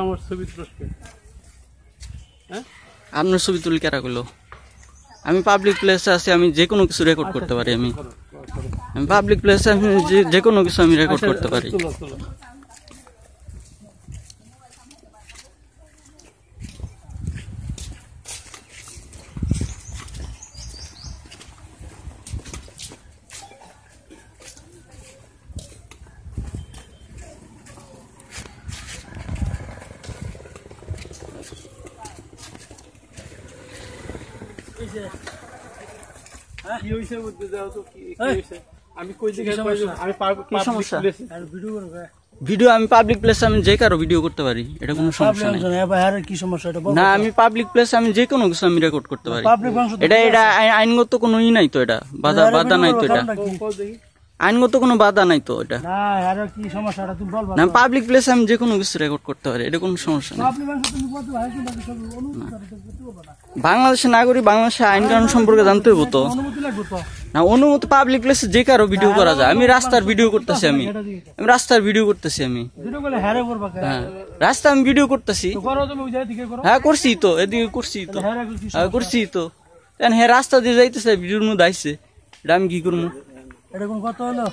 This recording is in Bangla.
আমার ছবি তুলতে হ্যাঁ আপনার ছবি তুলি কেরা করলো আমি পাবলিক প্লেসে আছি আমি যে কোনো কিছু রেকর্ড করতে পারি আমি পাবলিক প্লেসে আমি যে কোনো কিছু আমি রেকর্ড করতে পারি কি হইছে বুঝতে দাও তো কি হইছে আমি কই দিকে আমি পাবলিক প্লেসে ভিডিও করব ভিডিও আমি পাবলিক প্লেসে আমি যে কারো ভিডিও করতে পারি এটা কোনো সমস্যা নেই আর কি সমস্যা এটা না আমি পাবলিক প্লেসে আমি যে কোনো কিছু আমি রেকর্ড করতে পারি এটা আইনগত কোনো ই নাই তো এটা বাধা নাই তো এটা আইনগত কোনো বাধা নাই তো এটা না আর কি সমস্যাটা তুমি বলবা না পাবলিক প্লেসে আমি যে কোনো কিছু রেকর্ড করতে পারি এটা কোনো সমস্যা নেই তুমি বলতে ভাই কি বাকি সব অনুমতি করতে পারবা না বাংলাদেশের নাগরিক বাংলাদেশের আইন কানুন সম্পর্কে জানতে হইব তো অনুমতি লাগবে তো না অনুমতি পাবলিক প্লেসে যে কারো ভিডিও করা যায় আমি রাস্তার ভিডিও করতেছি আমি রাস্তার ভিডিও করতেছি আমি ভিডিও করলে হ্যারে করবা হ্যাঁ রাস্তা আমি ভিডিও করতেছি তো করো তুমি ওই জায়গা থেকে করো হ্যাঁ করছি তো এদিকে করছি তো হ্যাঁ করছি তো হ্যাঁ রাস্তা দিয়ে যাইতেছে ভিডিওর মধ্যে আইছে এটা আমি কি করবো এটা কোন কথা হলো